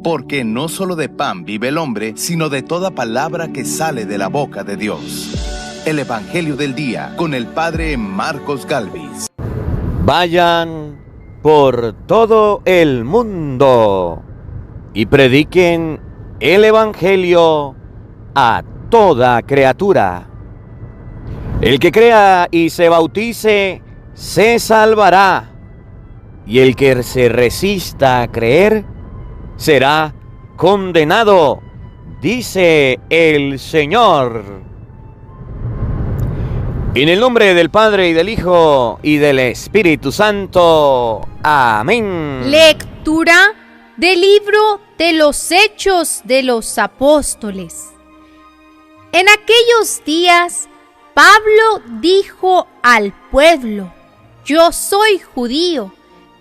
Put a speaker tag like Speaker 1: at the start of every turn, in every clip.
Speaker 1: porque no solo de pan vive el hombre, sino de toda palabra que sale de la boca de Dios. El Evangelio del Día con el Padre Marcos Galvis.
Speaker 2: Vayan por todo el mundo y prediquen el Evangelio a toda criatura. El que crea y se bautice se salvará, y el que se resista a creer será condenado, dice el Señor. En el nombre del Padre, y del Hijo, y del Espíritu Santo. Amén.
Speaker 3: Lectura del libro de los Hechos de los Apóstoles. En aquellos días, Pablo dijo al pueblo: Yo soy judío,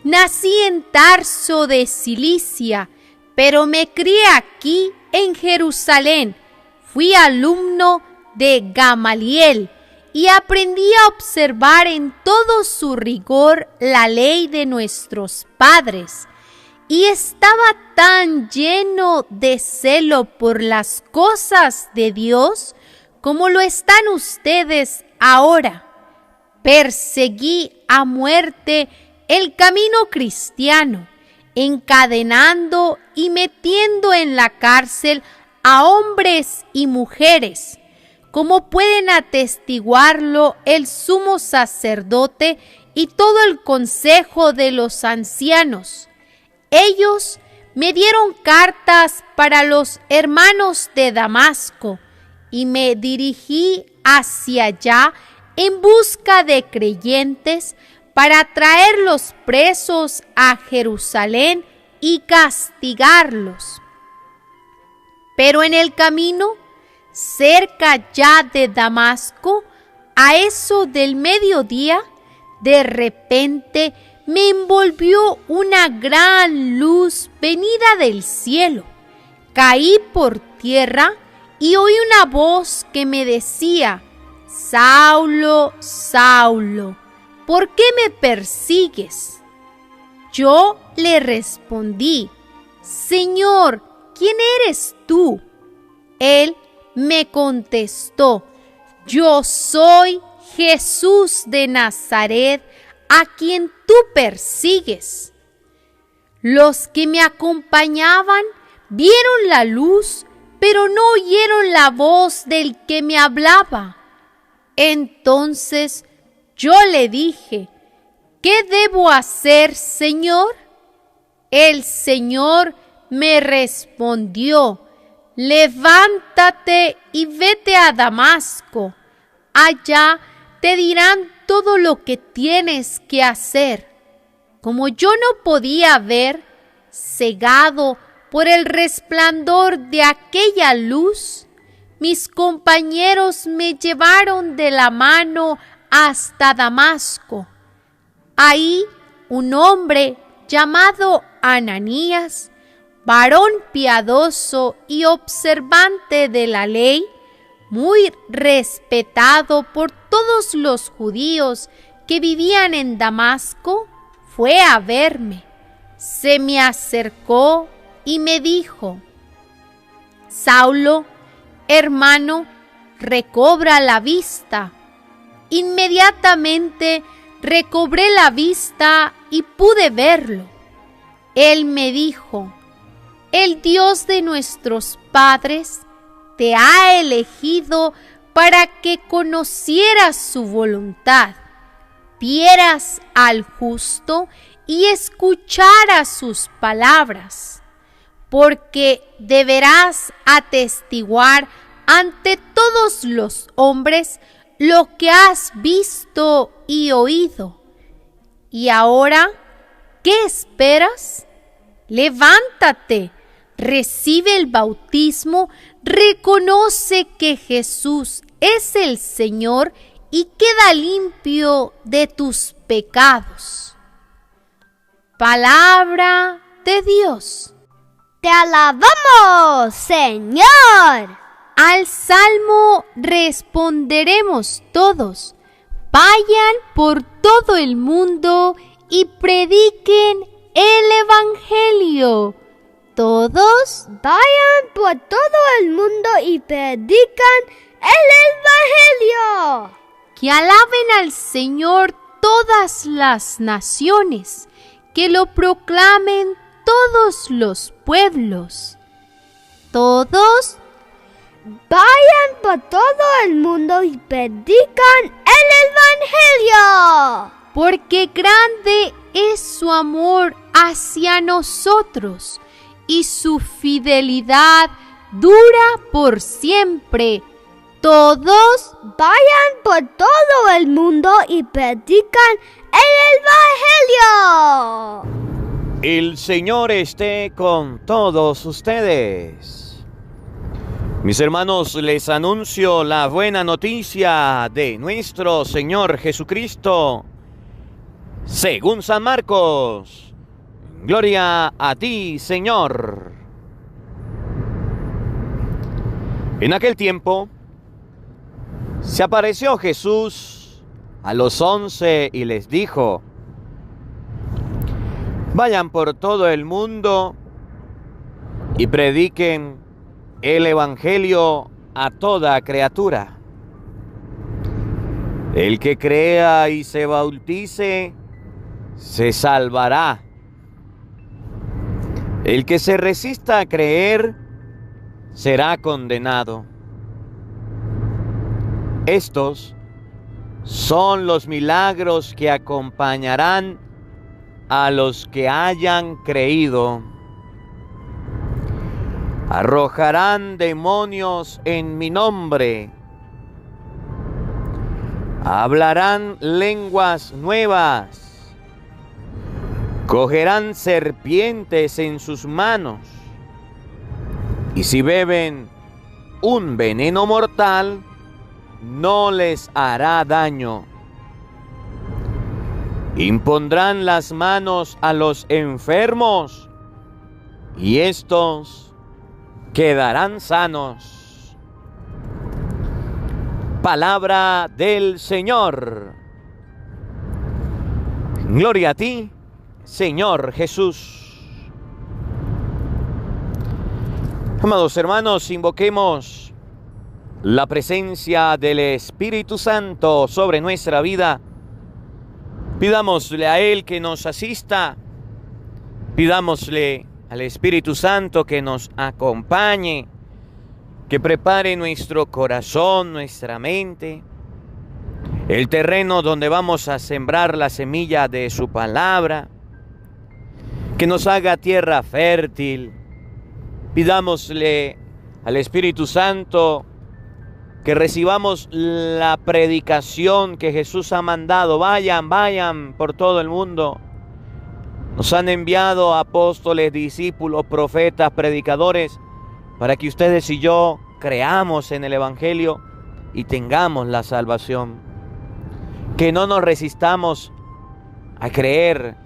Speaker 3: nací en Tarso de Cilicia, pero me crié aquí en Jerusalén. Fui alumno de Gamaliel y aprendí a observar en todo su rigor la ley de nuestros padres. Y estaba tan lleno de celo por las cosas de Dios como lo están ustedes ahora. Perseguí a muerte el camino cristiano, encadenando y metiendo en la cárcel a hombres y mujeres, como pueden atestiguarlo el sumo sacerdote y todo el consejo de los ancianos. Ellos me dieron cartas para los hermanos de Damasco, y me dirigí hacia allá en busca de creyentes para traerlos presos a Jerusalén y castigarlos. Pero en el camino, cerca ya de Damasco, a eso del mediodía, de repente me envolvió una gran luz venida del cielo. Caí por tierra y oí una voz que me decía: Saulo, Saulo, ¿por qué me persigues? Yo le respondí: Señor, ¿quién eres tú? Él me contestó: Yo soy Jesús de Nazaret, a quien tú persigues. Los que me acompañaban vieron la luz, pero no oyeron la voz del que me hablaba. Entonces yo le dije: ¿Qué debo hacer, Señor? El Señor me respondió: Levántate y vete a Damasco. Allá te dirán todo lo que tienes que hacer. Como yo no podía ver, cegado por el resplandor de aquella luz, mis compañeros me llevaron de la mano hasta Damasco. Ahí un hombre llamado Ananías, varón piadoso y observante de la ley, muy respetado por todos los judíos que vivían en Damasco, fue a verme. Se me acercó y me dijo: Saulo, hermano, recobra la vista. Inmediatamente recobré la vista y pude verlo. Él me dijo: El Dios de nuestros padres te ha elegido para que conocieras su voluntad, vieras al justo y escucharas sus palabras, porque deberás atestiguar ante todos los hombres lo que has visto y oído. Y ahora, ¿qué esperas? Levántate, recibe el bautismo, reconoce que Jesús es el Señor y queda limpio de tus pecados. Palabra de Dios.
Speaker 4: Te alabamos, Señor.
Speaker 3: Al salmo responderemos todos: vayan por todo el mundo y prediquen el Evangelio. todos
Speaker 4: vayan por todo el mundo y predican el Evangelio.
Speaker 3: que alaben al Señor todas las naciones, que lo proclamen todos los pueblos. Todos
Speaker 4: vayan por todo el mundo y predican el Evangelio.
Speaker 3: porque grande es su amor hacia nosotros, y su fidelidad dura por siempre. Todos
Speaker 4: vayan por todo el mundo y predican el Evangelio.
Speaker 2: El Señor esté con todos ustedes. Mis hermanos, les anuncio la buena noticia de nuestro Señor Jesucristo, según San Marcos. Gloria a ti, Señor. En aquel tiempo, se apareció Jesús a los 11 y les dijo: vayan por todo el mundo y prediquen el Evangelio a toda criatura. El que crea y se bautice se salvará. El que se resista a creer será condenado. Estos son los milagros que acompañarán a los que hayan creído. Arrojarán demonios en mi nombre. Hablarán lenguas nuevas. Cogerán serpientes en sus manos. Y si beben un veneno mortal, no les hará daño. Impondrán las manos a los enfermos y estos quedarán sanos. Palabra del Señor. Gloria a ti, Señor Jesús. Amados hermanos, invoquemos la presencia del Espíritu Santo sobre nuestra vida. Pidámosle a Él que nos asista. Pidámosle al Espíritu Santo que nos acompañe, que prepare nuestro corazón, nuestra mente, el terreno donde vamos a sembrar la semilla de su palabra, que nos haga tierra fértil. Pidámosle al Espíritu Santo que recibamos la predicación que Jesús ha mandado. Vayan por todo el mundo. Nos han enviado apóstoles, discípulos, profetas, predicadores, para que ustedes y yo creamos en el Evangelio y tengamos la salvación. Que no nos resistamos a creer,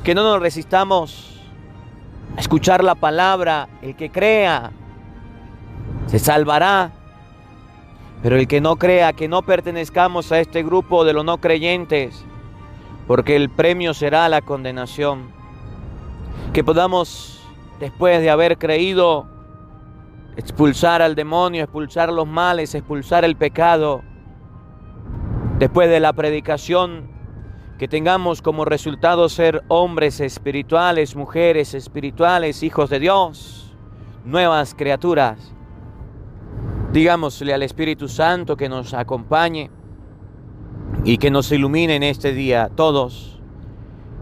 Speaker 2: que no nos resistamos a escuchar la palabra. El que crea se salvará, pero el que no crea, que no pertenezcamos a este grupo de los no creyentes, porque el premio será la condenación. Que podamos, después de haber creído, expulsar al demonio, expulsar los males, expulsar el pecado. Después de la predicación, que tengamos como resultado ser hombres espirituales, mujeres espirituales, hijos de Dios, nuevas criaturas. Digámosle al Espíritu Santo que nos acompañe y que nos ilumine en este día todos.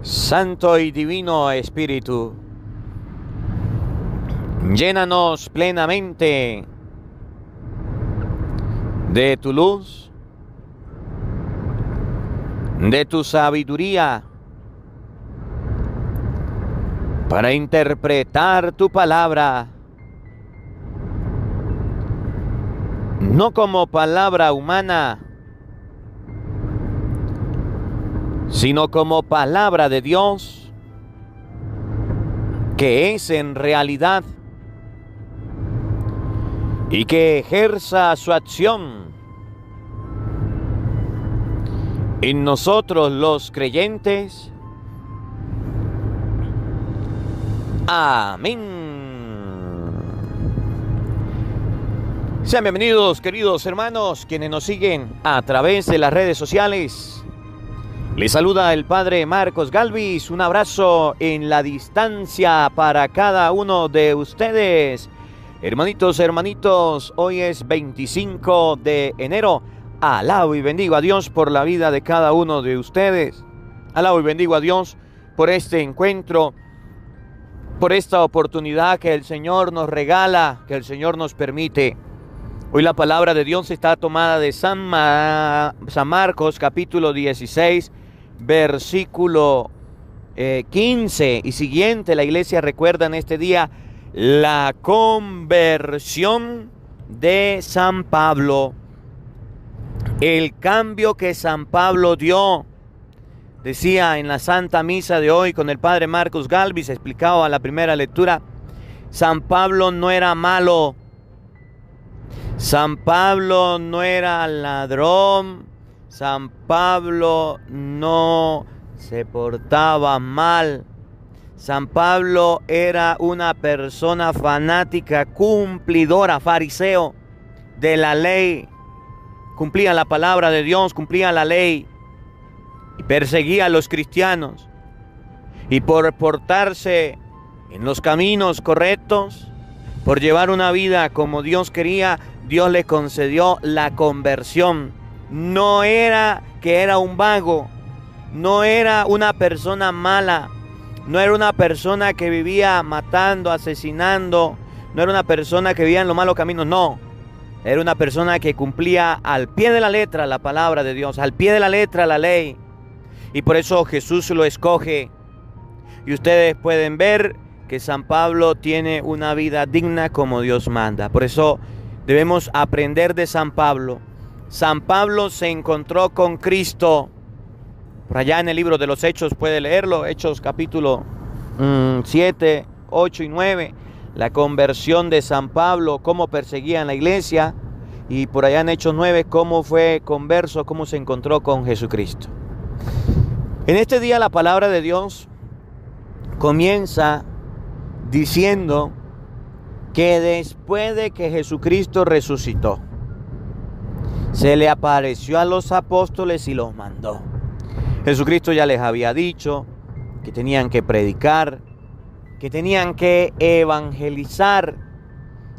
Speaker 2: Santo y Divino Espíritu, llénanos plenamente de tu luz, de tu sabiduría, para interpretar tu palabra, no como palabra humana, sino como palabra de Dios, que es en realidad, y que ejerza su acción en nosotros los creyentes, Amén. Sean bienvenidos, queridos hermanos, quienes nos siguen a través de las redes sociales. Les saluda el Padre Marcos Galvis. Un abrazo en la distancia para cada uno de ustedes. Hermanitos, hoy es 25 de enero. Alabo y bendigo a Dios por la vida de cada uno de ustedes. Alabo y bendigo a Dios por este encuentro, por esta oportunidad que el Señor nos regala, que el Señor nos permite. Hoy la palabra de Dios está tomada de San Marcos, capítulo 16, versículo 15 y siguiente. La iglesia recuerda en este día la conversión de San Pablo, el cambio que San Pablo dio. Decía en la Santa Misa de hoy con el Padre Marcos Galvis, explicaba la primera lectura, San Pablo no era malo. San Pablo no era ladrón, San Pablo no se portaba mal. San Pablo era una persona fanática, cumplidora, fariseo de la ley. Cumplía la palabra de Dios, cumplía la ley y perseguía a los cristianos. Y por portarse en los caminos correctos, por llevar una vida como Dios quería, Dios le concedió la conversión. No era que era un vago, no era una persona mala, no era una persona que vivía matando, asesinando, no era una persona que vivía en los malos caminos, no. Era una persona que cumplía al pie de la letra la palabra de Dios, al pie de la letra la ley. Y por eso Jesús lo escoge. Y ustedes pueden ver que San Pablo tiene una vida digna como Dios manda. Por eso debemos aprender de San Pablo. San Pablo se encontró con Cristo. Por allá en el libro de los Hechos puede leerlo. Hechos capítulo 7, 8 y 9. La conversión de San Pablo, cómo perseguían la iglesia. Y por allá en Hechos 9, cómo fue converso, cómo se encontró con Jesucristo. En este día la palabra de Dios comienza diciendo que después de que Jesucristo resucitó, se le apareció a los apóstoles y los mandó. Jesucristo ya les había dicho que tenían que predicar, que tenían que evangelizar,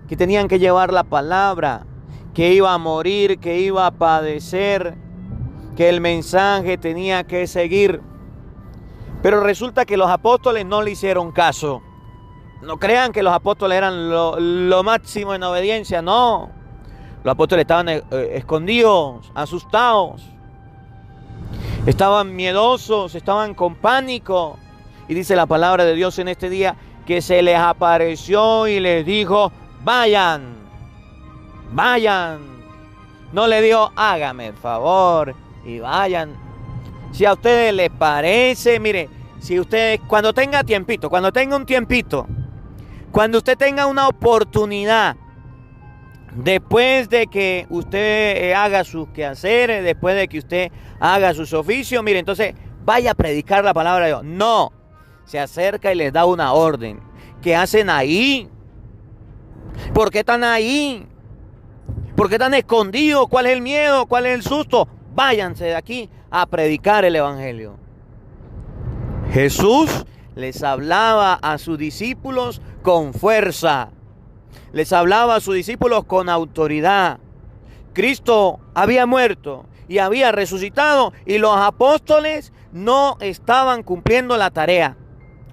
Speaker 2: que tenían que llevar la palabra, que iba a morir, que iba a padecer, que el mensaje tenía que seguir. Pero resulta que los apóstoles no le hicieron caso. No crean que los apóstoles eran lo máximo en obediencia, no. Los apóstoles estaban escondidos, asustados. Estaban miedosos, estaban con pánico. Y dice la palabra de Dios en este día que se les apareció y les dijo, vayan, vayan. No le dijo, hágame el favor y vayan. Si a ustedes les parece, mire, si ustedes, cuando tenga tiempito, cuando tenga un tiempito, cuando usted tenga una oportunidad, después de que usted haga sus quehaceres, después de que usted haga sus oficios, mire, entonces vaya a predicar la palabra de Dios. No, se acerca y les da una orden. ¿Qué hacen ahí? ¿Por qué están ahí? ¿Por qué están escondidos? ¿Cuál es el miedo? ¿Cuál es el susto? Váyanse de aquí a predicar el evangelio. Jesús les hablaba a sus discípulos con fuerza. Les hablaba a sus discípulos con autoridad. Cristo había muerto y había resucitado y los apóstoles no estaban cumpliendo la tarea.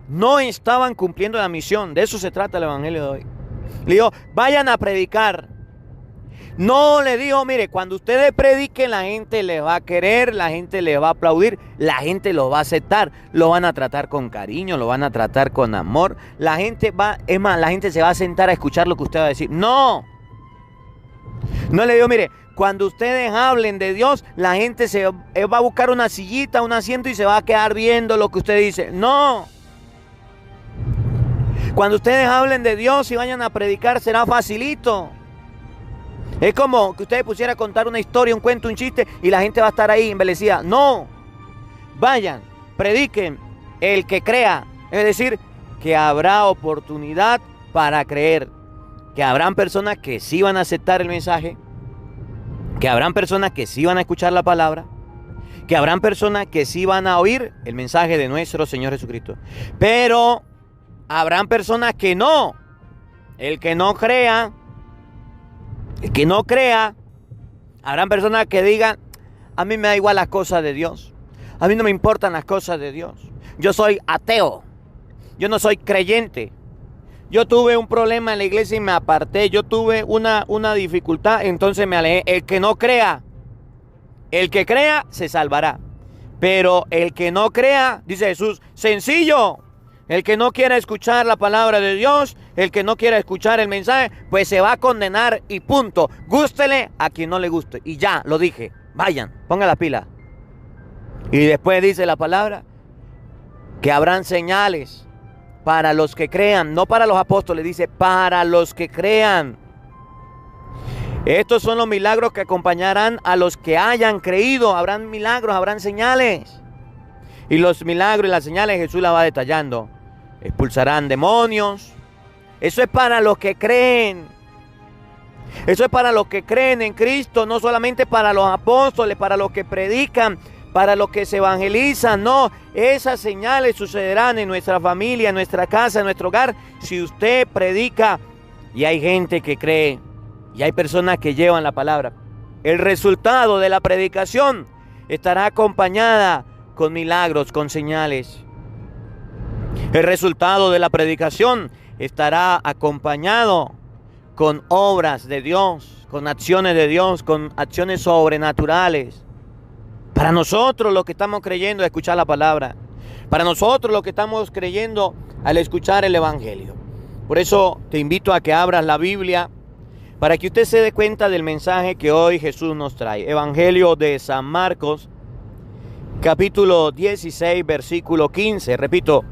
Speaker 2: No estaban cumpliendo la misión. De eso se trata el evangelio de hoy. Le dijo, vayan a predicar. No le dijo, mire, cuando ustedes prediquen la gente les va a querer, la gente les va a aplaudir, la gente lo va a aceptar, lo van a tratar con cariño, lo van a tratar con amor. La gente va, es más, la gente se va a sentar a escuchar lo que usted va a decir. No. No le digo, mire, cuando ustedes hablen de Dios, la gente se va a buscar una sillita, un asiento y se va a quedar viendo lo que usted dice. No. Cuando ustedes hablen de Dios y vayan a predicar, será facilito. Es como que ustedes pusieran a contar una historia, un cuento, un chiste y la gente va a estar ahí embelecida. No. Vayan, prediquen, el que crea. Es decir, que habrá oportunidad para creer, que habrán personas que sí van a aceptar el mensaje, que habrán personas que sí van a escuchar la palabra, que habrán personas que sí van a oír el mensaje de nuestro Señor Jesucristo. Pero habrán personas que no. El que no crea, habrán personas que digan, a mí me da igual las cosas de Dios. A mí no me importan las cosas de Dios. Yo soy ateo. Yo no soy creyente. Yo tuve un problema en la iglesia y me aparté. Yo tuve una dificultad, entonces me alejé. El que no crea, el que crea se salvará. Pero el que no crea, dice Jesús, sencillo. El que no quiera escuchar la palabra de Dios, el que no quiera escuchar el mensaje, pues se va a condenar y punto. Gústele a quien no le guste. Y ya, lo dije. Vayan, pongan la pila. Y después dice la palabra que habrán señales para los que crean, no para los apóstoles, dice para los que crean. Estos son los milagros que acompañarán a los que hayan creído. Habrán milagros, habrán señales. Y los milagros y las señales Jesús las va detallando. Expulsarán demonios. Eso es para los que creen. Eso es para los que creen en Cristo, no solamente para los apóstoles, para los que predican, para los que se evangelizan. No, esas señales sucederán en nuestra familia, en nuestra casa, en nuestro hogar, si usted predica y hay gente que cree y hay personas que llevan la palabra. El resultado de la predicación estará acompañada con milagros, con señales. El resultado de la predicación estará acompañado con obras de Dios, con acciones de Dios, con acciones sobrenaturales. Para nosotros los que estamos creyendo al escuchar la palabra, para nosotros los que estamos creyendo al escuchar el Evangelio. Por eso te invito a que abras la Biblia para que usted se dé cuenta del mensaje que hoy Jesús nos trae. Evangelio de San Marcos, capítulo 16, versículo 15. Repito,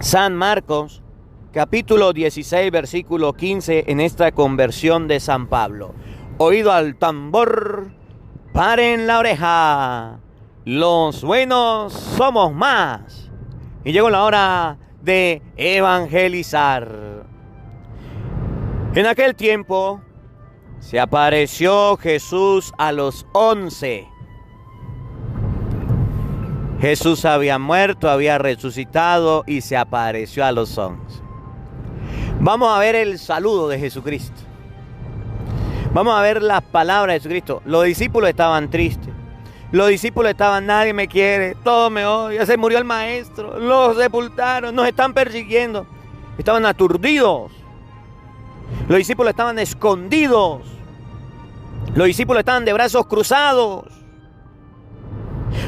Speaker 2: San Marcos, capítulo 16, versículo 15, en esta conversión de San Pablo. Oído al tambor, paren la oreja, los buenos somos más. Y llegó la hora de evangelizar. En aquel tiempo se apareció Jesús a los 11. Jesús había muerto, había resucitado y se apareció a los 11. Vamos a ver el saludo de Jesucristo. Vamos a ver las palabras de Jesucristo. Los discípulos estaban tristes. Los discípulos estaban, nadie me quiere, todo me odia, se murió el maestro, lo sepultaron, nos están persiguiendo. Estaban aturdidos. Los discípulos estaban escondidos. Los discípulos estaban de brazos cruzados.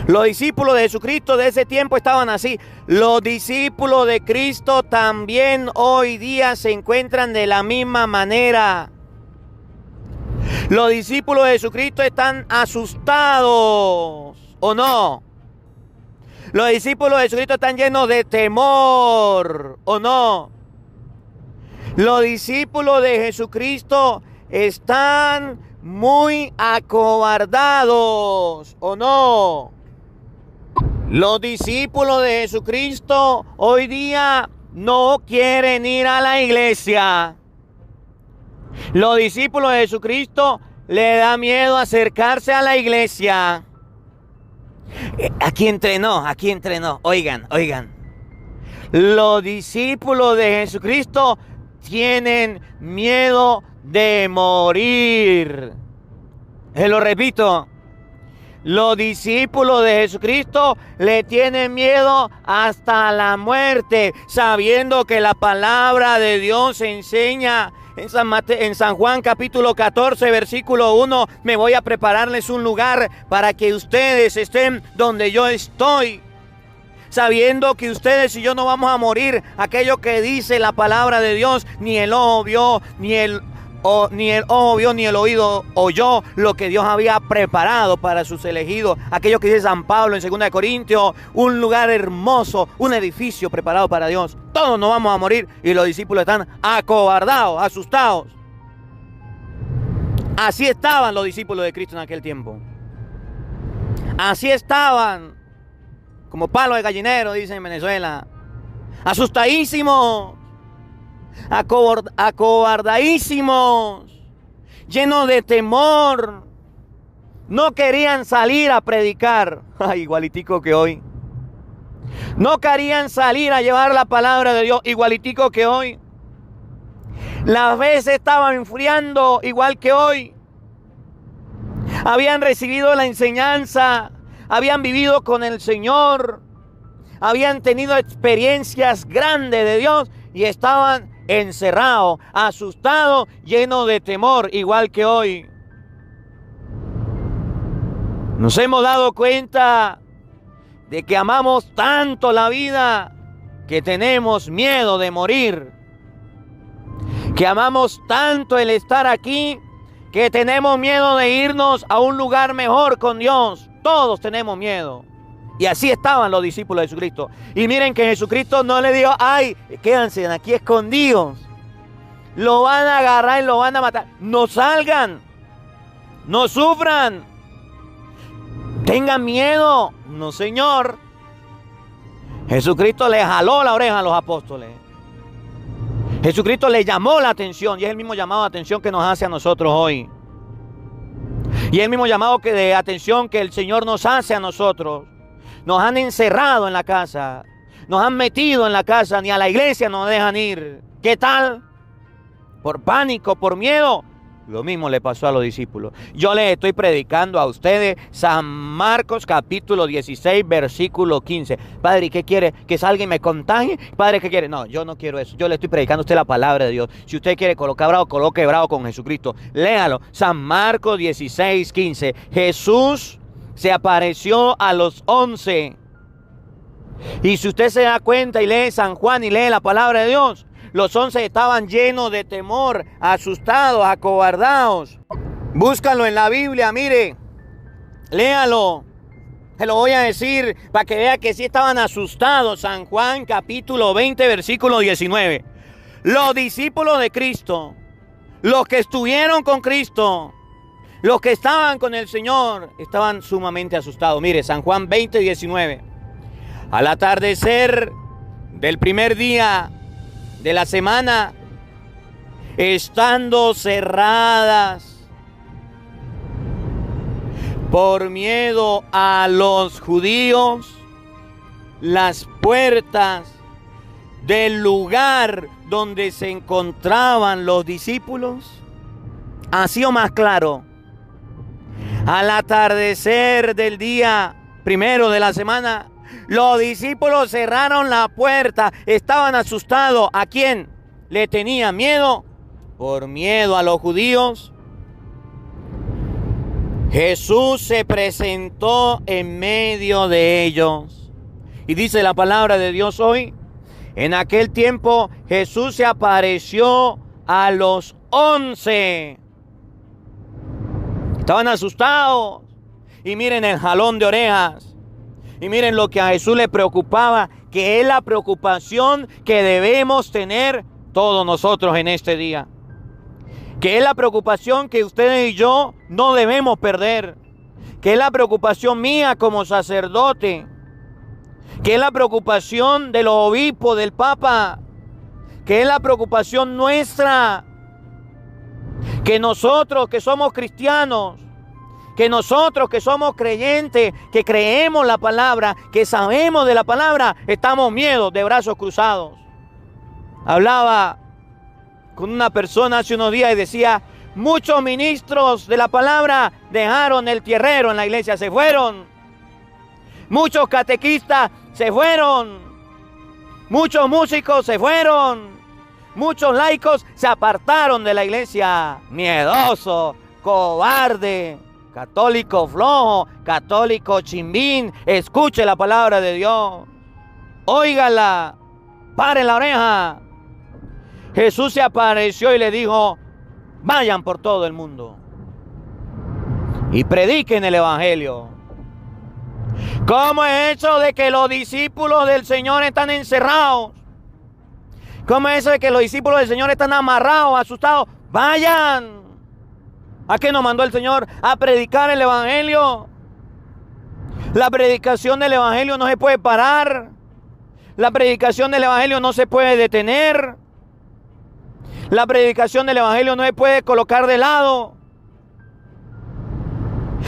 Speaker 2: Los discípulos de Jesucristo de ese tiempo estaban así. Los discípulos de Cristo también hoy día se encuentran de la misma manera. Los discípulos de Jesucristo están asustados, ¿o no? Los discípulos de Jesucristo están llenos de temor, ¿o no? Los discípulos de Jesucristo están muy acobardados, ¿o no? Los discípulos de Jesucristo hoy día no quieren ir a la iglesia. Los discípulos de Jesucristo le da miedo acercarse a la iglesia. Aquí entrenó. Oigan. Los discípulos de Jesucristo tienen miedo de morir. Se lo repito. Los discípulos de Jesucristo le tienen miedo hasta la muerte, sabiendo que la palabra de Dios enseña en San Juan capítulo 14, versículo 1, me voy a prepararles un lugar para que ustedes estén donde yo estoy. Sabiendo que ustedes y yo no vamos a morir, aquello que dice la palabra de Dios, ni el ojo vio, ni el oído oyó lo que Dios había preparado para sus elegidos. Aquello que dice San Pablo en 2 Corintios, un lugar hermoso, un edificio preparado para Dios. Todos nos vamos a morir y los discípulos están acobardados, asustados. Así estaban los discípulos de Cristo en aquel tiempo. Así estaban, como palo de gallinero, dicen en Venezuela. asustadísimos, acobardadísimos, llenos de temor. No querían salir a predicar, igualitico que hoy. No querían salir a llevar la palabra de Dios, igualitico que hoy. Las veces estaban enfriando igual que hoy. Habían recibido la enseñanza, habían vivido con el Señor, habían tenido experiencias grandes de Dios y estaban encerrados, asustados, llenos de temor, igual que hoy. Nos hemos dado cuenta de que amamos tanto la vida que tenemos miedo de morir. Que amamos tanto el estar aquí que tenemos miedo de irnos a un lugar mejor con Dios. Todos tenemos miedo. Y así estaban los discípulos de Jesucristo. Y miren que Jesucristo no le dijo, ay, quédense aquí escondidos. Lo van a agarrar y lo van a matar. No salgan. No sufran. Tengan miedo. No, Señor. Jesucristo le jaló la oreja a los apóstoles. Jesucristo le llamó la atención y es el mismo llamado de atención que nos hace a nosotros hoy. Y es el mismo llamado de atención que el Señor nos hace a nosotros. Nos han encerrado en la casa, nos han metido en la casa, ni a la iglesia nos dejan ir. ¿Qué tal? Por pánico, por miedo. Lo mismo le pasó a los discípulos. Yo les estoy predicando a ustedes San Marcos capítulo 16 versículo 15. Padre, ¿qué quiere? ¿Que salga y me contagie? Padre, ¿qué quiere? No, yo no quiero eso. Yo le estoy predicando a usted la palabra de Dios. Si usted quiere colocar bravo, coloque bravo con Jesucristo. Léalo. San Marcos 16, 15. Jesús se apareció a los 11. Y si usted se da cuenta y lee San Juan y lee la palabra de Dios, los 11 estaban llenos de temor, asustados, acobardados. Búscalo en la Biblia, mire. Léalo. Se lo voy a decir para que vea que sí estaban asustados. San Juan capítulo 20, versículo 19. Los discípulos de Cristo, los que estuvieron con Cristo, los que estaban con el Señor, estaban sumamente asustados. Mire, San Juan 20, 19. Al atardecer del primer día de la semana, estando cerradas por miedo a los judíos las puertas del lugar donde se encontraban los discípulos. Así o más claro, al atardecer del día primero de la semana, los discípulos cerraron la puerta, estaban asustados. ¿A quién le tenían miedo? Por miedo a los judíos. Jesús se presentó en medio de ellos. Y dice la palabra de Dios hoy, en aquel tiempo Jesús se apareció a los 11. Estaban asustados. Y miren el jalón de orejas. Y miren lo que a Jesús le preocupaba, que es la preocupación que debemos tener todos nosotros en este día. Que es la preocupación que ustedes y yo no debemos perder. Que es la preocupación mía como sacerdote. Que es la preocupación de los obispos, del Papa. Que es la preocupación nuestra. Que nosotros que somos cristianos, que nosotros que somos creyentes, que creemos la palabra, que sabemos de la palabra, estamos miedos de brazos cruzados. Hablaba con una persona hace unos días y decía, muchos ministros de la palabra dejaron el tierrero en la iglesia, se fueron. Muchos catequistas se fueron. Muchos músicos se fueron. Muchos laicos se apartaron de la iglesia. Miedoso, cobarde, católico flojo, católico chimbín. Escuche la palabra de Dios. Óigala. Pare la oreja. Jesús se apareció y le dijo, vayan por todo el mundo y prediquen el evangelio. ¿Cómo es eso de que los discípulos del Señor están encerrados? ¿Cómo es eso de que los discípulos del Señor están amarrados, asustados? Vayan. ¿A qué nos mandó el Señor? A predicar el evangelio. La predicación del evangelio no se puede parar. La predicación del Evangelio no se puede detener. La predicación del Evangelio no se puede colocar de lado.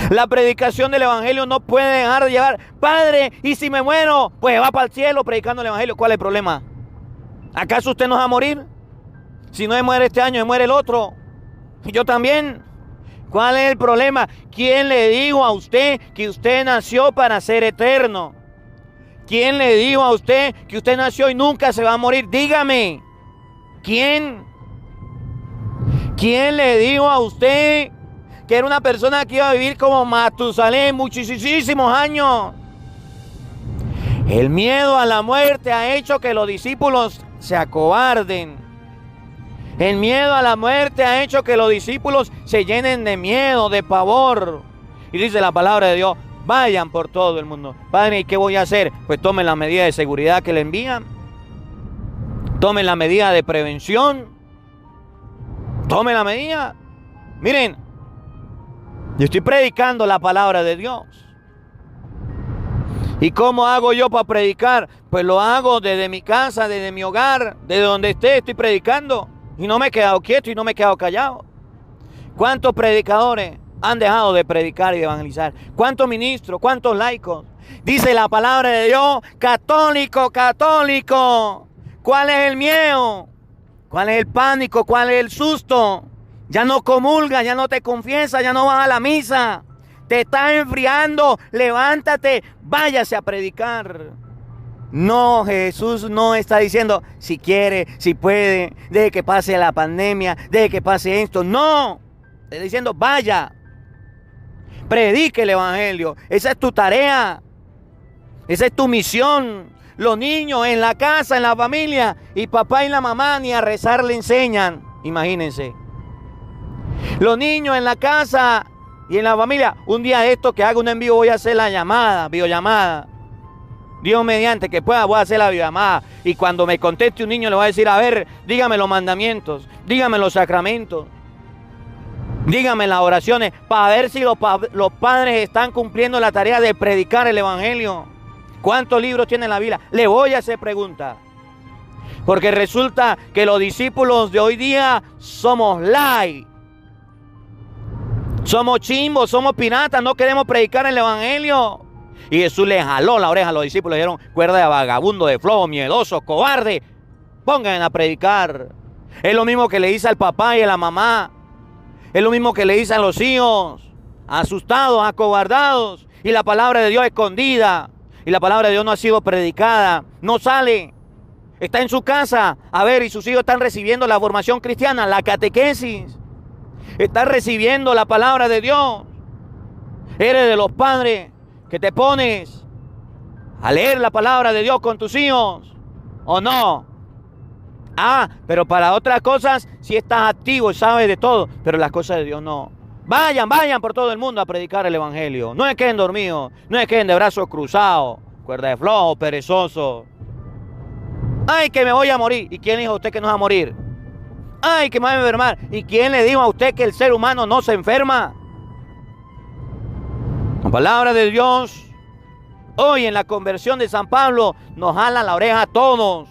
Speaker 2: La predicación del Evangelio no puede dejar de llevar. Padre, ¿y si me muero? Pues va para el cielo predicando el Evangelio. ¿Cuál es el problema? ¿Acaso usted no va a morir? Si no se muere este año, se muere el otro. Yo también. ¿Cuál es el problema? ¿Quién le dijo a usted que usted nació para ser eterno? ¿Quién le dijo a usted que usted nació y nunca se va a morir? Dígame. ¿Quién? ¿Quién le dijo a usted que era una persona que iba a vivir como Matusalén muchísimos años? El miedo a la muerte ha hecho que los discípulos se acobarden. El miedo a la muerte ha hecho que los discípulos se llenen de miedo, de pavor. Y dice la palabra de Dios, vayan por todo el mundo. Padre, ¿y qué voy a hacer? Pues tomen las medidas de seguridad que le envían. Tomen la medida de prevención. Tomen la medida. Miren, yo estoy predicando la palabra de Dios. ¿Y cómo hago yo para predicar? Pues lo hago desde mi casa, desde mi hogar, desde donde esté, estoy predicando. Y no me he quedado quieto y no me he quedado callado. ¿Cuántos predicadores han dejado de predicar y de evangelizar? ¿Cuántos ministros? ¿Cuántos laicos? Dice la palabra de Dios, católico, católico. ¿Cuál es el miedo? ¿Cuál es el pánico? ¿Cuál es el susto? Ya no comulgas, ya no te confiesas, ya no vas a la misa. Te estás enfriando, levántate, váyase a predicar. No, Jesús no está diciendo si quiere, si puede, deje que pase la pandemia, deje que pase esto. No, está diciendo vaya, predique el Evangelio. Esa es tu tarea, esa es tu misión. Los niños en la casa, en la familia, y papá y la mamá ni a rezar le enseñan. Imagínense. Los niños en la casa y en la familia. Un día de esto que haga un en vivo voy a hacer la llamada, videollamada. Dios mediante que pueda voy a hacer la videollamada. Y cuando me conteste un niño le voy a decir, a ver, dígame los mandamientos, dígame los sacramentos, dígame las oraciones, para ver si los padres están cumpliendo la tarea de predicar el Evangelio. ¿Cuántos libros tiene la Biblia? Le voy a hacer preguntas. Porque resulta que los discípulos de hoy día somos light. Somos chimbos, somos piratas, no queremos predicar el Evangelio. Y Jesús le jaló la oreja a los discípulos. Le dijeron, cuerda de vagabundo, de flojo, miedoso, cobarde. Pongan a predicar. Es lo mismo que le dice al papá y a la mamá. Es lo mismo que le dice a los hijos. Asustados, acobardados. Y la palabra de Dios escondida. Y la palabra de Dios no ha sido predicada. No sale. Está en su casa. A ver, y sus hijos están recibiendo la formación cristiana, la catequesis. Están recibiendo la palabra de Dios. Eres de los padres que te pones a leer la palabra de Dios con tus hijos, ¿o no? Ah, pero para otras cosas sí estás activo y sabes de todo, pero las cosas de Dios no. Vayan por todo el mundo a predicar el Evangelio. No es queden dormidos, no es queden de brazos cruzados, cuerda de flojo, perezoso. Ay, que me voy a morir. ¿Y quién dijo a usted que no va a morir? Ay, que me voy a enfermar. ¿Y quién le dijo a usted que el ser humano no se enferma? La palabra de Dios, hoy en la conversión de San Pablo, nos jala la oreja a todos.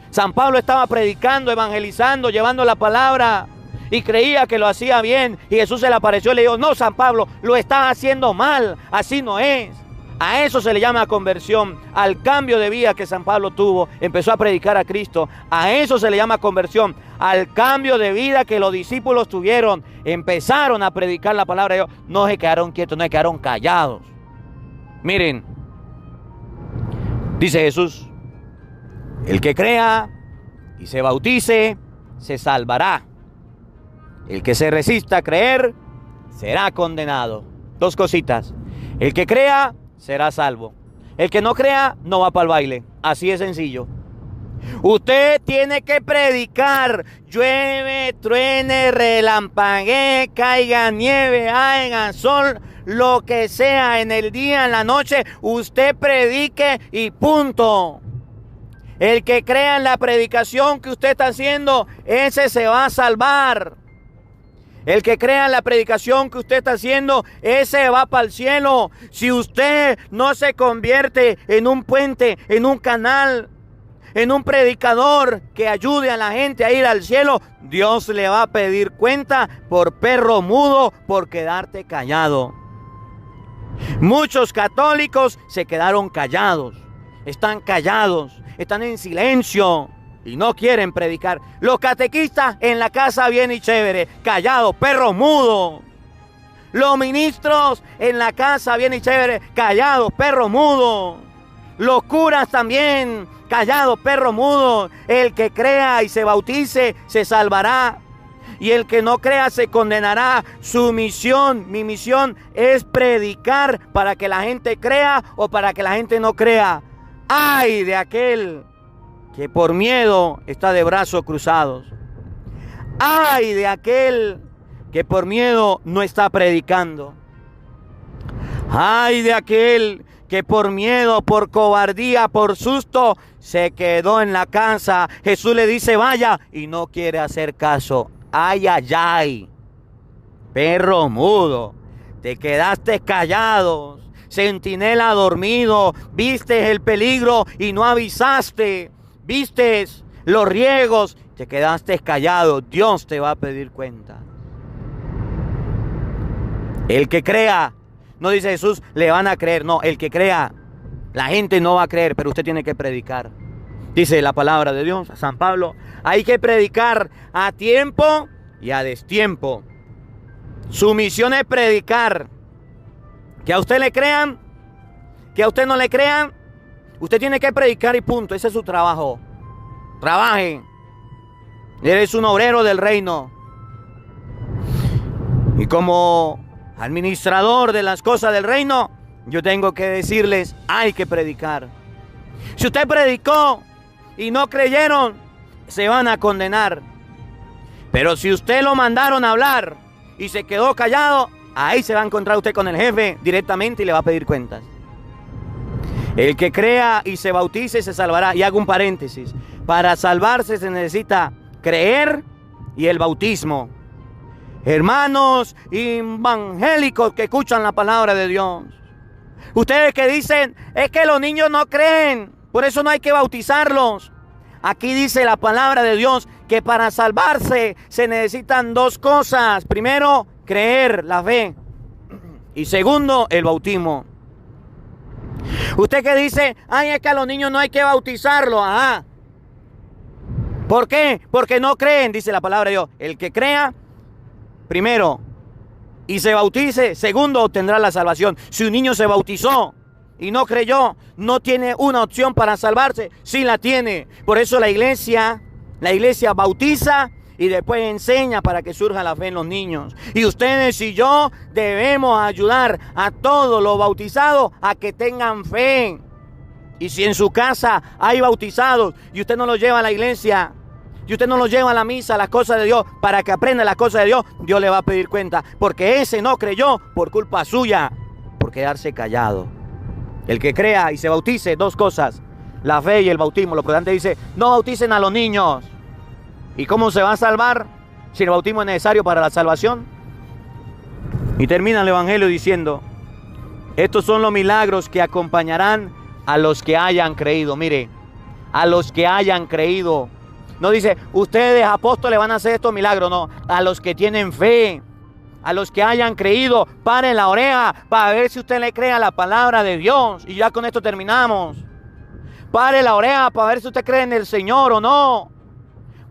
Speaker 2: San Pablo estaba predicando, evangelizando, llevando la palabra y creía que lo hacía bien. Y Jesús se le apareció y le dijo, no, San Pablo, lo estás haciendo mal, así no es. A eso se le llama conversión, al cambio de vida que San Pablo tuvo, empezó a predicar a Cristo. A eso se le llama conversión, al cambio de vida que los discípulos tuvieron. Empezaron a predicar la palabra de Dios, no se quedaron quietos, no se quedaron callados. Miren, dice Jesús, el que crea y se bautice, se salvará. El que se resista a creer, será condenado. Dos cositas, el que crea, será salvo. El que no crea, no va para el baile. Así de sencillo. Usted tiene que predicar. Llueve, truene, relampaguee, caiga nieve, haga sol, lo que sea, en el día, en la noche, usted predique y punto. El que crea en la predicación que usted está haciendo, ese se va a salvar. El que crea en la predicación que usted está haciendo, ese va para el cielo. Si usted no se convierte en un puente, en un canal, en un predicador que ayude a la gente a ir al cielo, Dios le va a pedir cuenta por perro mudo, por quedarte callado. Muchos católicos se quedaron callados, están callados, están en silencio y no quieren predicar. Los catequistas en la casa bien y chévere, callados, perros mudos. Los ministros en la casa bien y chévere, callados, perros mudos. Los curas también, callados, perros mudos. El que crea y se bautice se salvará, y el que no crea se condenará. Su misión, mi misión, es predicar para que la gente crea o para que la gente no crea. ¡Ay de aquel que por miedo está de brazos cruzados! ¡Ay de aquel que por miedo no está predicando! ¡Ay de aquel que por miedo, por cobardía, por susto, se quedó en la casa! Jesús le dice, vaya, y no quiere hacer caso. ¡Ay, ay, ay! Perro mudo, te quedaste callado. Centinela dormido, viste el peligro y no avisaste. Viste los riesgos, te quedaste callado. Dios te va a pedir cuenta. El que crea, no dice Jesús, le van a creer. No, el que crea, la gente no va a creer, pero usted tiene que predicar. Dice la palabra de Dios, San Pablo, hay que predicar a tiempo y a destiempo. Su misión es predicar. Que a usted le crean, que a usted no le crean, usted tiene que predicar y punto. Ese es su trabajo. Trabaje. Eres un obrero del reino. Y como administrador de las cosas del reino, yo tengo que decirles, hay que predicar. Si usted predicó y no creyeron, se van a condenar. Pero si usted lo mandaron a hablar y se quedó callado, ahí se va a encontrar usted con el jefe directamente y le va a pedir cuentas. El que crea y se bautice se salvará. Y hago un paréntesis. Para salvarse se necesita creer y el bautismo. Hermanos evangélicos que escuchan la palabra de Dios, ustedes que dicen, es que los niños no creen, por eso no hay que bautizarlos. Aquí dice la palabra de Dios que para salvarse se necesitan dos cosas. Primero, creer, la fe. Y segundo, el bautismo. Usted que dice, ay, es que a los niños no hay que bautizarlos. Ajá. ¿Por qué? Porque no creen, dice la palabra de Dios. El que crea, primero, y se bautice, segundo, obtendrá la salvación. Si un niño se bautizó y no creyó, no tiene una opción para salvarse. Sí la tiene. Por eso la iglesia bautiza y después enseña para que surja la fe en los niños. Y ustedes y yo debemos ayudar a todos los bautizados a que tengan fe. Y si en su casa hay bautizados y usted no los lleva a la iglesia, y usted no los lleva a la misa, a las cosas de Dios, para que aprenda las cosas de Dios, Dios le va a pedir cuenta. Porque ese no creyó por culpa suya, por quedarse callado. El que crea y se bautice, dos cosas, la fe y el bautismo. Lo prudente dice, no bauticen a los niños. ¿Y cómo se va a salvar si el bautismo es necesario para la salvación? Y termina el Evangelio diciendo, estos son los milagros que acompañarán a los que hayan creído. Mire, a los que hayan creído. No dice, ustedes apóstoles van a hacer estos milagros. No, a los que tienen fe, a los que hayan creído. Paren la oreja para ver si usted le cree a la palabra de Dios. Y ya con esto terminamos. Pare la oreja para ver si usted cree en el Señor o no.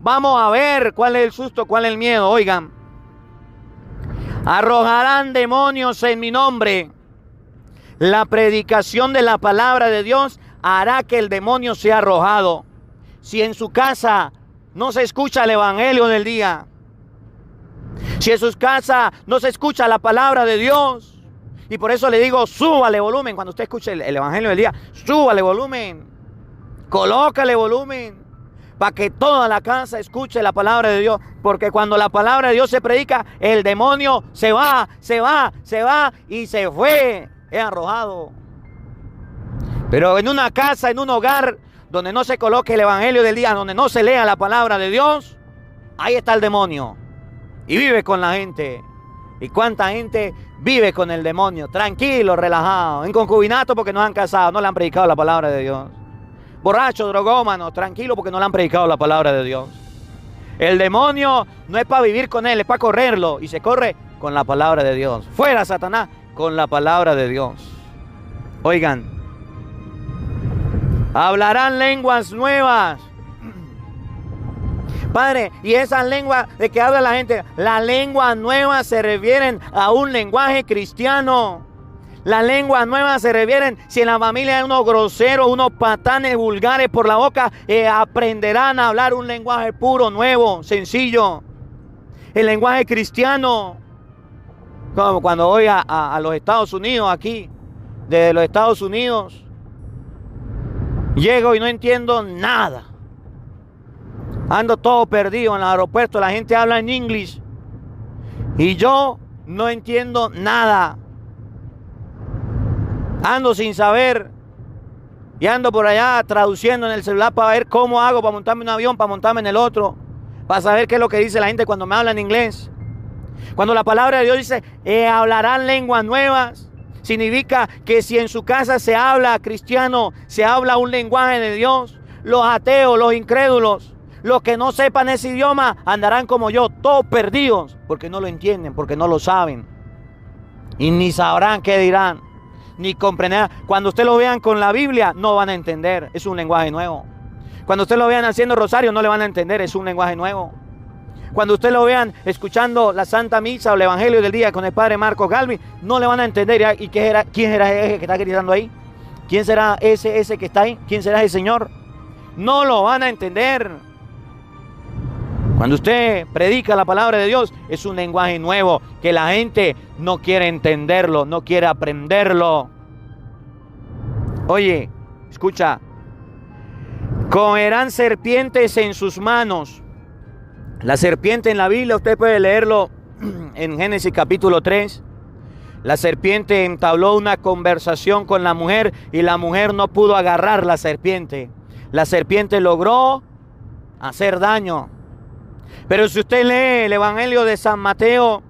Speaker 2: Vamos a ver cuál es el susto, cuál es el miedo. Oigan, arrojarán demonios en mi nombre. La predicación de la palabra de Dios hará que el demonio sea arrojado. Si en su casa no se escucha el evangelio del día, si en su casa no se escucha la palabra de Dios, y por eso le digo, súbale volumen cuando usted escuche el evangelio del día, súbale volumen, colócale volumen, para que toda la casa escuche la palabra de Dios, porque cuando la palabra de Dios se predica, el demonio se va y se fue, es arrojado. Pero en una casa, en un hogar, donde no se coloque el evangelio del día, donde no se lea la palabra de Dios, ahí está el demonio. y vive con la gente. ¿Y cuánta gente vive con el demonio? Tranquilo, relajado, en concubinato porque no han casado, no le han predicado la palabra de Dios. Borracho, drogómano, tranquilo porque no le han predicado la palabra de Dios. El demonio no es para vivir con él, es para correrlo. Y se corre con la palabra de Dios. Fuera, Satanás, con la palabra de Dios. Oigan, hablarán lenguas nuevas. Padre, y esas lenguas de que habla la gente, las lenguas nuevas se refieren a un lenguaje cristiano. Las lenguas nuevas se refieren, si en la familia hay unos groseros, unos patanes vulgares por la boca, aprenderán a hablar un lenguaje puro, nuevo, sencillo. El lenguaje cristiano. Como cuando voy a los Estados Unidos, aquí, desde los Estados Unidos, llego y no entiendo nada. Ando todo perdido en el aeropuerto, la gente habla en inglés y yo no entiendo nada. Ando sin saber y ando por allá traduciendo en el celular para ver cómo hago para montarme en un avión, para montarme en el otro, para saber qué es lo que dice la gente cuando me habla en inglés. Cuando la palabra de Dios dice, hablarán lenguas nuevas, significa que si en su casa se habla cristiano, se habla un lenguaje de Dios, los ateos, los incrédulos, los que no sepan ese idioma andarán como yo, todos perdidos, porque no lo entienden, porque no lo saben. Y ni sabrán qué dirán, ni comprenderán. Cuando ustedes lo vean con la Biblia, no van a entender, es un lenguaje nuevo. Cuando ustedes lo vean haciendo rosario, no le van a entender, es un lenguaje nuevo. Cuando ustedes lo vean escuchando la Santa Misa o el Evangelio del Día con el Padre Marcos Galvin, no le van a entender. ¿Y quién era ese que está gritando ahí? ¿Quién será ese que está ahí? ¿Quién será ese señor? No lo van a entender. Cuando usted predica la palabra de Dios, es un lenguaje nuevo que la gente no quiere entenderlo, no quiere aprenderlo. Oye, escucha. Comerán serpientes en sus manos. La serpiente en la Biblia, usted puede leerlo en Génesis capítulo 3. La serpiente entabló una conversación con la mujer y la mujer no pudo agarrar la serpiente. La serpiente logró hacer daño. Pero si usted lee el Evangelio de San Mateo,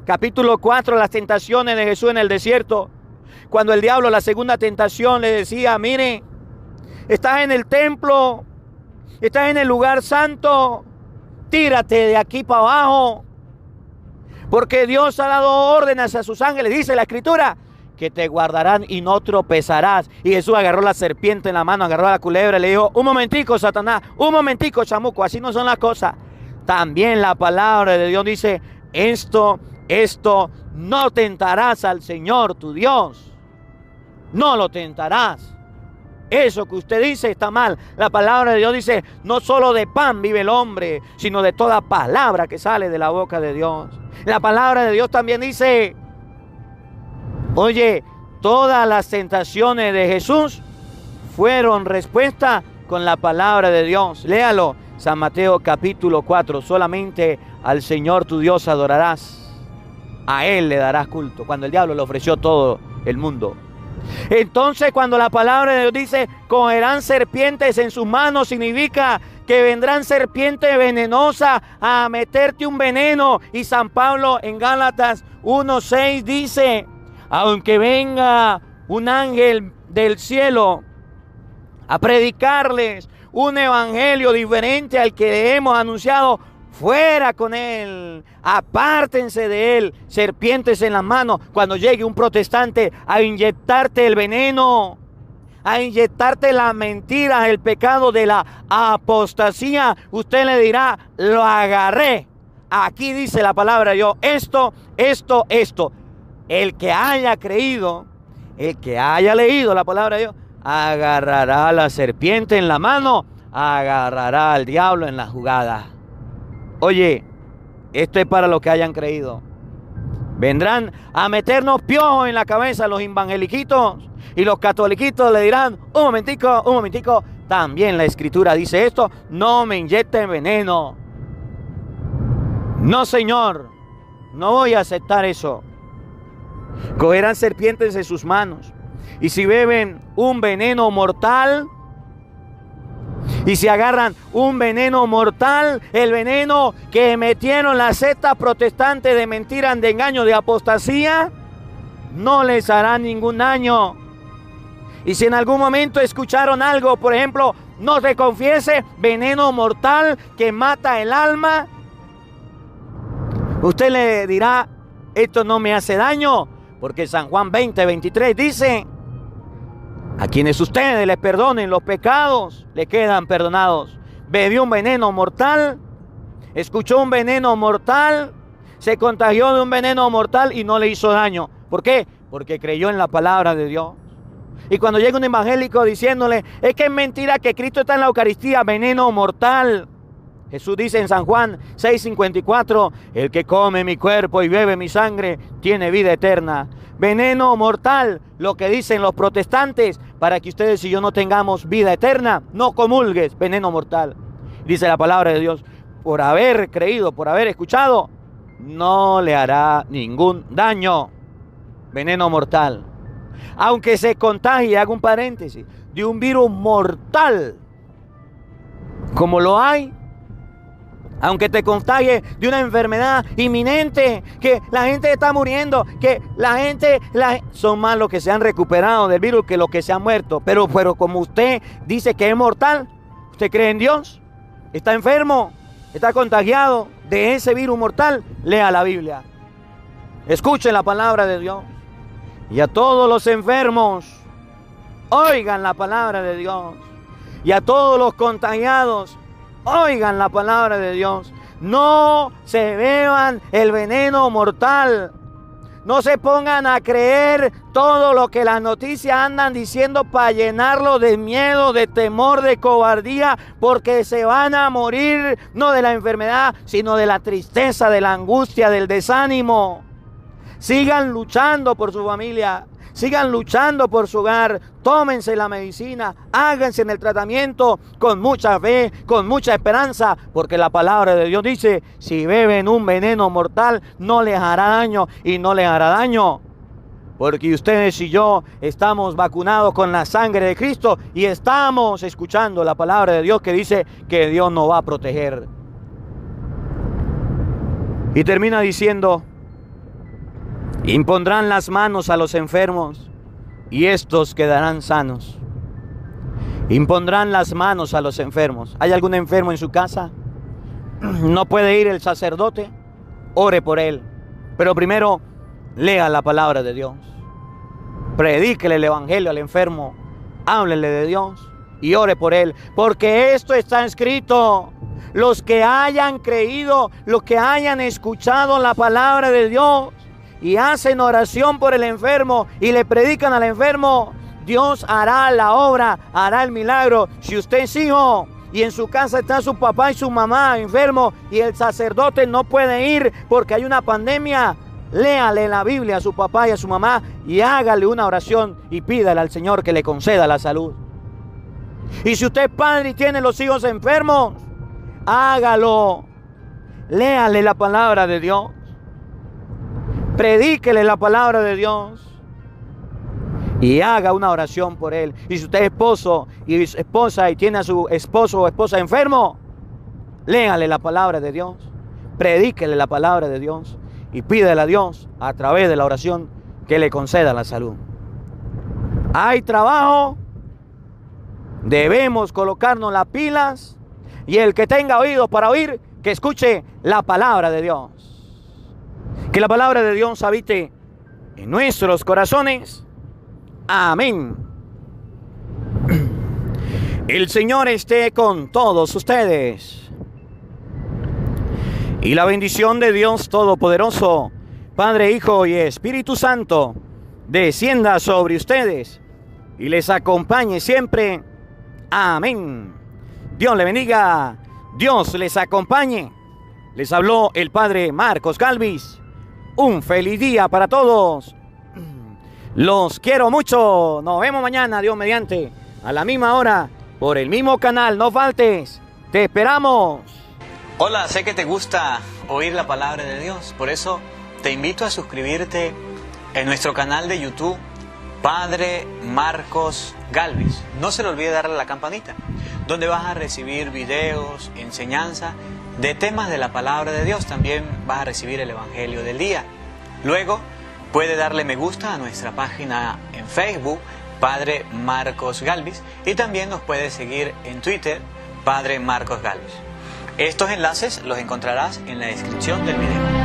Speaker 2: capítulo 4, las tentaciones de Jesús en el desierto, cuando el diablo, la segunda tentación, le decía, mire, estás en el templo, estás en el lugar santo, tírate de aquí para abajo, porque Dios ha dado órdenes a sus ángeles, dice la Escritura, que te guardarán y no tropezarás. Y Jesús agarró la serpiente en la mano, agarró a la culebra y le dijo, un momentico, Satanás, un momentico, chamuco, así no son las cosas. También la palabra de Dios dice, esto, no tentarás al Señor tu Dios. No lo tentarás. Eso que usted dice está mal. La palabra de Dios dice, no solo de pan vive el hombre, sino de toda palabra que sale de la boca de Dios. La palabra de Dios también dice, oye, todas las tentaciones de Jesús fueron respuesta con la palabra de Dios. Léalo. San Mateo capítulo 4, solamente al Señor tu Dios adorarás, a Él le darás culto, cuando el diablo le ofreció todo el mundo. Entonces cuando la palabra de Dios dice, cogerán serpientes en sus manos, significa que vendrán serpientes venenosas a meterte un veneno. Y San Pablo en Gálatas 1:6 dice, aunque venga un ángel del cielo a predicarles un evangelio diferente al que hemos anunciado, fuera con él, apártense de él, serpientes en las manos. Cuando llegue un protestante a inyectarte el veneno, a inyectarte las mentiras, el pecado de la apostasía, usted le dirá, lo agarré. Aquí dice la palabra de Dios, esto. El que haya creído, el que haya leído la palabra de Dios, agarrará a la serpiente en la mano, agarrará al diablo en la jugada. Oye, esto es para los que hayan creído. Vendrán a meternos piojos en la cabeza los evangeliquitos y los catoliquitos le dirán, un momentico, también la Escritura dice esto, no me inyecten veneno. No, Señor, no voy a aceptar eso. Cogerán serpientes en sus manos. Y si beben un veneno mortal, Y si agarran un veneno mortal, el veneno que metieron las sectas protestantes de mentira, de engaño, de apostasía, no les hará ningún daño. Y si en algún momento escucharon algo, por ejemplo, no se confiese, veneno mortal que mata el alma, usted le dirá, esto no me hace daño, porque San Juan 20:23 dice, a quienes ustedes les perdonen los pecados, le quedan perdonados. Bebió un veneno mortal, escuchó un veneno mortal, se contagió de un veneno mortal y no le hizo daño. ¿Por qué? Porque creyó en la palabra de Dios. Y cuando llega un evangélico diciéndole, es que es mentira que Cristo está en la Eucaristía, veneno mortal. Jesús dice en San Juan 6:54, el que come mi cuerpo y bebe mi sangre tiene vida eterna. Veneno mortal, lo que dicen los protestantes, para que ustedes y yo no tengamos vida eterna, no comulgues, veneno mortal. Dice la palabra de Dios, por haber creído, por haber escuchado, no le hará ningún daño. Veneno mortal. Aunque se contagie, hago un paréntesis, de un virus mortal, como lo hay, aunque te contagie de una enfermedad inminente, que la gente está muriendo, que son más los que se han recuperado del virus que los que se han muerto. Pero como usted dice que es mortal, ¿usted cree en Dios? ¿Está enfermo? ¿Está contagiado de ese virus mortal? Lea la Biblia. Escuche la palabra de Dios. Y a todos los enfermos, oigan la palabra de Dios. Y a todos los contagiados, oigan la palabra de Dios. No se beban el veneno mortal. No se pongan a creer todo lo que las noticias andan diciendo para llenarlo de miedo, de temor, de cobardía, porque se van a morir no de la enfermedad, sino de la tristeza, de la angustia, del desánimo. Sigan luchando por su familia, sigan luchando por su hogar, tómense la medicina, háganse en el tratamiento con mucha fe, con mucha esperanza, porque la palabra de Dios dice, si beben un veneno mortal, no les hará daño y no les hará daño. Porque ustedes y yo estamos vacunados con la sangre de Cristo y estamos escuchando la palabra de Dios que dice que Dios nos va a proteger. Y termina diciendo, impondrán las manos a los enfermos y estos quedarán sanos. Impondrán las manos a los enfermos. ¿Hay algún enfermo en su casa? ¿No puede ir el sacerdote? Ore por él. Pero primero, lea la palabra de Dios. Predíquele el evangelio al enfermo. Háblele de Dios y ore por él. Porque esto está escrito. Los que hayan creído, los que hayan escuchado la palabra de Dios, y hacen oración por el enfermo y le predican al enfermo, Dios hará la obra, hará el milagro. Si usted es hijo y en su casa está su papá y su mamá enfermo y el sacerdote no puede ir porque hay una pandemia, léale la Biblia a su papá y a su mamá y hágale una oración y pídale al Señor que le conceda la salud. Y si usted es padre y tiene los hijos enfermos, hágalo. Léale la palabra de Dios. Predíquele la palabra de Dios y haga una oración por él. Y si usted es esposo y esposa y tiene a su esposo o esposa enfermo, léale la palabra de Dios, predíquele la palabra de Dios y pídele a Dios a través de la oración que le conceda la salud. Hay trabajo, debemos colocarnos las pilas y el que tenga oídos para oír, que escuche la palabra de Dios. Que la palabra de Dios habite en nuestros corazones. Amén. El Señor esté con todos ustedes. Y la bendición de Dios Todopoderoso, Padre, Hijo y Espíritu Santo, descienda sobre ustedes y les acompañe siempre. Amén. Dios le bendiga. Dios les acompañe. Les habló el Padre Marcos Galvis. Un feliz día para todos. Los quiero mucho. Nos vemos mañana, Dios mediante, a la misma hora, por el mismo canal. No faltes. Te esperamos.
Speaker 5: Hola, sé que te gusta oír la palabra de Dios. Por eso te invito a suscribirte en nuestro canal de YouTube Padre Marcos Galvis. No se le olvide darle a la campanita, donde vas a recibir videos, enseñanza de temas de la palabra de Dios. También vas a recibir el Evangelio del día. Luego puede darle me gusta a nuestra página en Facebook, Padre Marcos Galvis, y también nos puede seguir en Twitter, Padre Marcos Galvis. Estos enlaces los encontrarás en la descripción del video.